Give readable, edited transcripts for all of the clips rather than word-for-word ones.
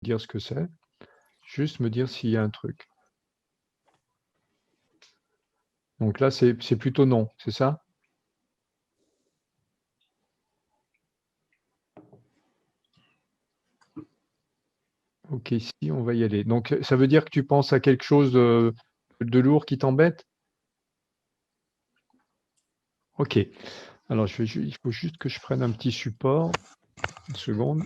dire ce que c'est. Juste me dire s'il y a un truc. Donc là, c'est plutôt non, c'est ça? Ok, si, on va y aller. Donc, ça veut dire que tu penses à quelque chose de lourd qui t'embête? Ok. Alors, il faut juste que je prenne un petit support. Une seconde.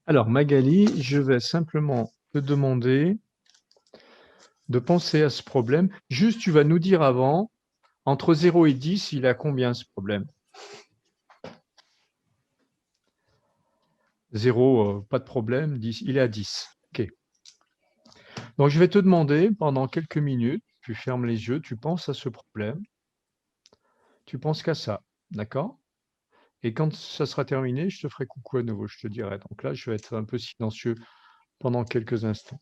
Alors, Magali, je vais simplement te demander de penser à ce problème. Juste, tu vas nous dire avant, entre 0 et 10, il a combien ce problème? 0, pas de problème. 10, il est à 10. OK. Donc, je vais te demander pendant quelques minutes, tu fermes les yeux, tu penses à ce problème, tu penses qu'à ça, d'accord? Et quand ça sera terminé, je te ferai coucou à nouveau, je te dirai. Donc là, je vais être un peu silencieux pendant quelques instants.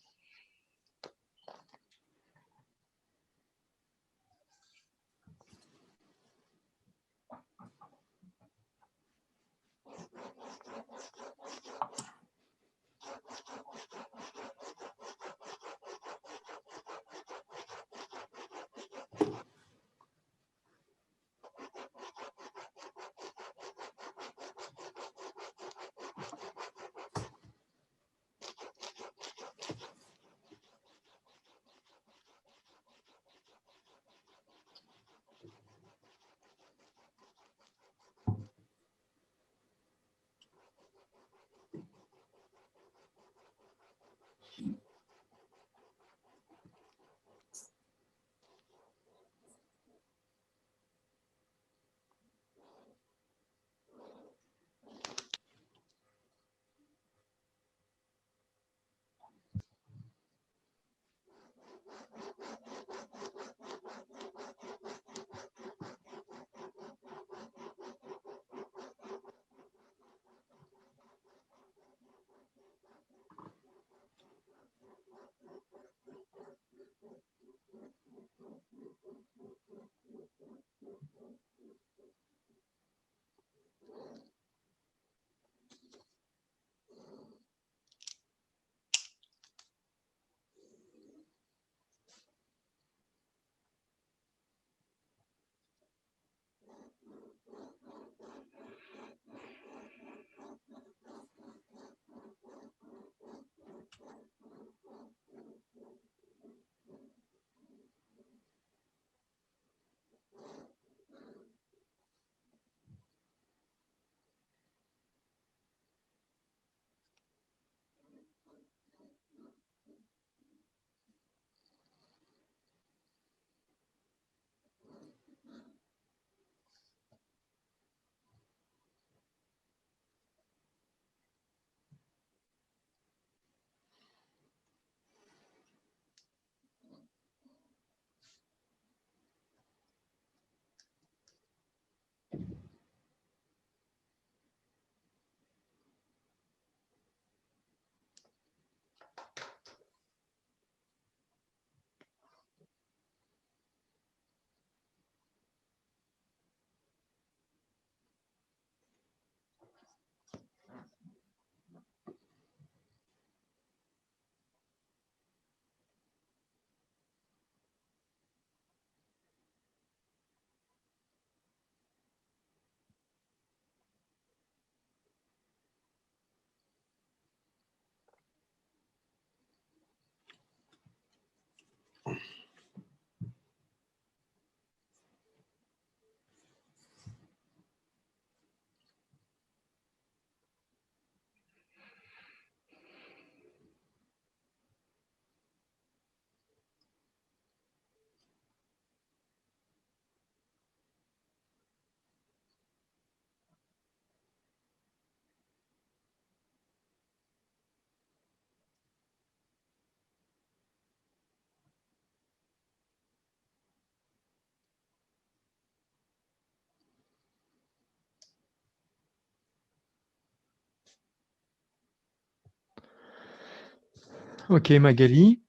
Ok, Magali,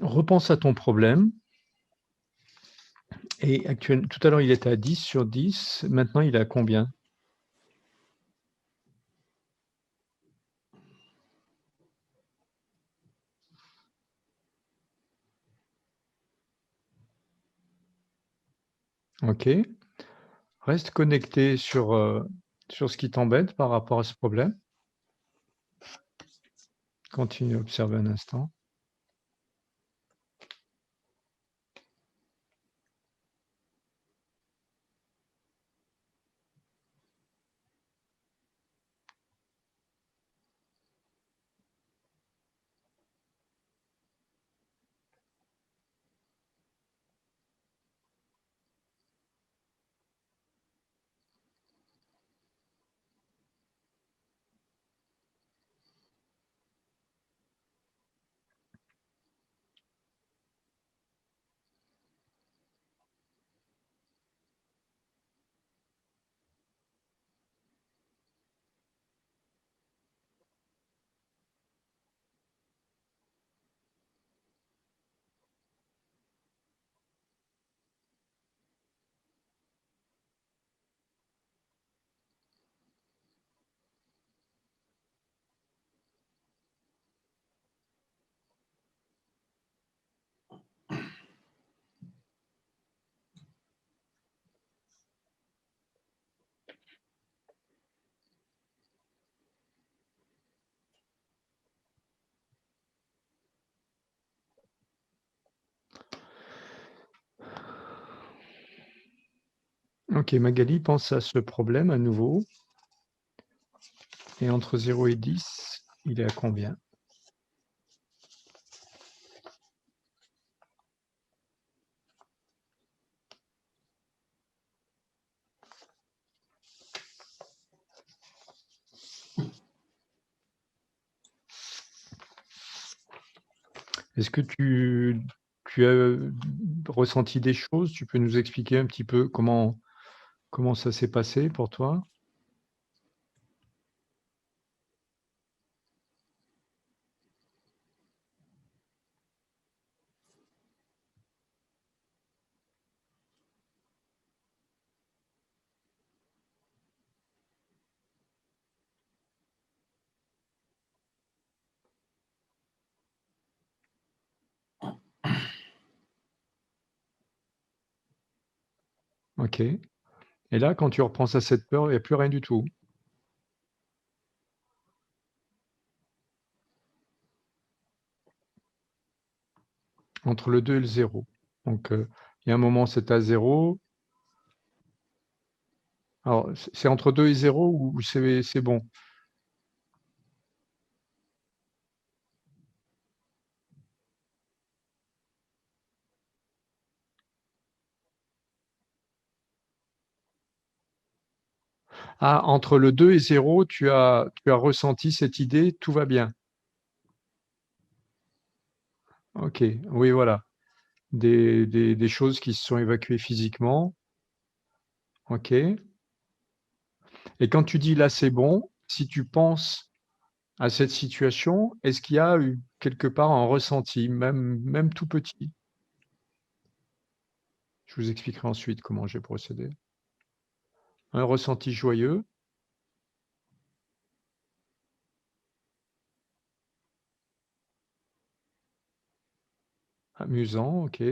repense à ton problème. Et actuellement, tout à l'heure, il était à 10 sur 10. Maintenant, il est à combien? Ok. Reste connecté sur ce qui t'embête par rapport à ce problème. Continue à observer un instant. Ok, Magali, pense à ce problème à nouveau. Et entre 0 et 10, il est à combien? Est-ce que tu as ressenti des choses? Tu peux nous expliquer un petit peu comment ça s'est passé pour toi? Ok. Et là, quand tu repenses à cette peur, il n'y a plus rien du tout. Entre le 2 et le 0. Donc, il y a un moment, c'est à 0. Alors, c'est entre 2 et 0 ou c'est bon? Ah, entre le 2 et 0, tu as ressenti cette idée, tout va bien. Ok, oui, voilà. Des choses qui se sont évacuées physiquement. Ok. Et quand tu dis là, c'est bon, si tu penses à cette situation, est-ce qu'il y a eu quelque part un ressenti, même tout petit? Je vous expliquerai ensuite comment j'ai procédé. Un ressenti joyeux, amusant, ok.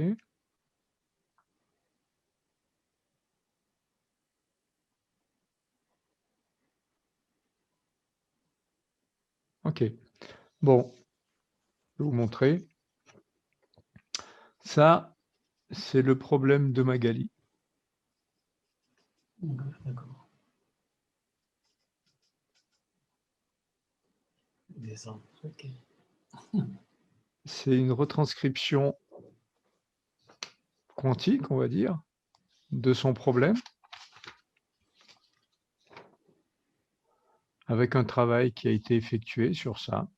Ok. Bon, je vais vous montrer. Ça, c'est le problème de Magali. D'accord. Descendre. Ok. C'est une retranscription quantique, on va dire, de son problème, avec un travail qui a été effectué sur ça.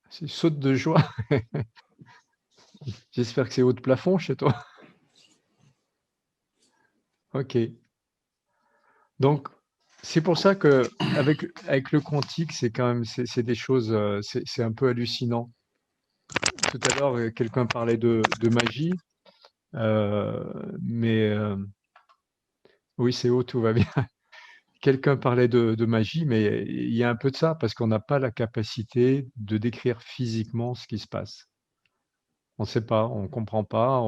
C'est saute de joie. J'espère que c'est haut de plafond chez toi. Ok. Donc, C'est pour ça que avec le quantique, c'est quand même c'est des choses, c'est un peu hallucinant. Tout à l'heure, quelqu'un parlait de magie, mais oui, c'est haut, tout va bien. Quelqu'un parlait de magie, mais il y a un peu de ça, parce qu'on n'a pas la capacité de décrire physiquement ce qui se passe. On ne sait pas, on ne comprend pas.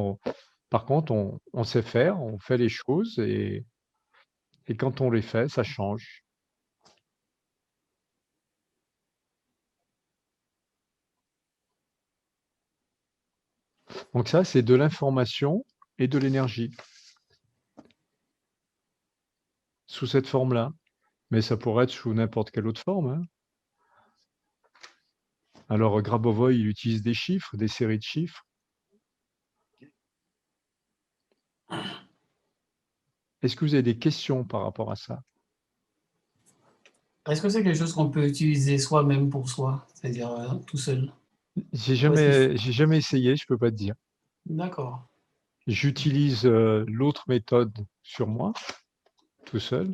Par contre, on sait faire, on fait les choses, et quand on les fait, ça change. Donc ça, c'est de l'information et de l'énergie, sous cette forme-là. Mais ça pourrait être sous n'importe quelle autre forme, hein. Alors, Grabovoi, il utilise des chiffres, des séries de chiffres. Est-ce que vous avez des questions par rapport à ça? Est-ce que c'est quelque chose qu'on peut utiliser soi-même pour soi, c'est-à-dire tout seul? J'ai Ou est-ce qu'il faut... jamais essayé, je peux pas te dire. D'accord. J'utilise l'autre méthode sur moi, tout seul,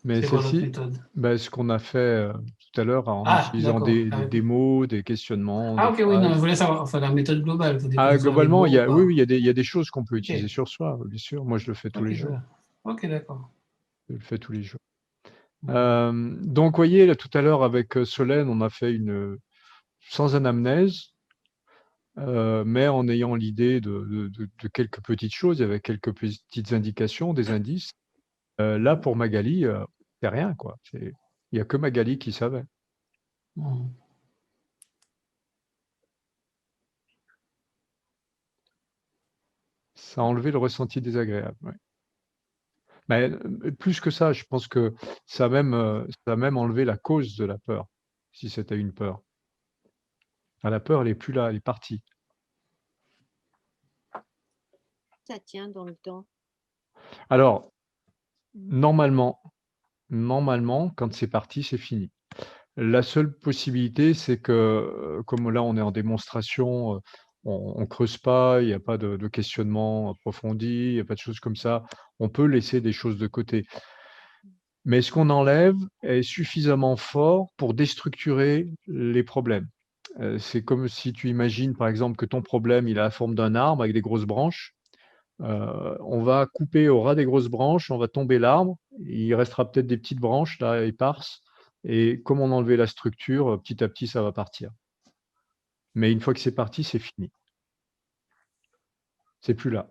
mais C'est quoi l'autre celle-ci, méthode? ben, ce qu'on a fait tout à l'heure en Ah, utilisant d'accord. des mots, des questionnements, Ah, des ok, oui, non, je phrases. voulais savoir, enfin, la méthode globale, il faut dire que Ah, ce soit des globalement, mots ou oui, oui, pas. il y a des choses qu'on peut Ok, utiliser sur soi, bien sûr. Moi, je le fais tous les ok, jours. ok, d'accord. Je le fais tous les jours. Mhm. Donc, vous voyez, là, tout à l'heure, avec Solène, on a fait sans anamnèse, mais en ayant l'idée de quelques petites choses, il y avait quelques petites indications, des indices. Là, pour Magali, c'est rien, quoi. Il n'y a que Magali qui savait. Mhm. Ça a enlevé le ressenti désagréable. Ouais. Mais plus que ça, je pense que ça a même enlevé la cause de la peur, si c'était une peur. Ah, la peur, elle n'est plus là, elle est partie. Ça tient dans le temps. Alors, normalement, quand c'est parti, c'est fini. La seule possibilité, c'est que, comme là, on est en démonstration, on creuse pas, il n'y a pas de questionnement approfondi, il n'y a pas de choses comme ça. On peut laisser des choses de côté. Mais ce qu'on enlève est suffisamment fort pour déstructurer les problèmes. C'est comme si tu imagines, par exemple, que ton problème, il a la forme d'un arbre avec des grosses branches. On va couper au ras des grosses branches, on va tomber l'arbre, il restera peut-être des petites branches là éparses, et comme on a enlevé la structure, petit à petit ça va partir. Mais une fois que c'est parti, c'est fini. C'est plus là.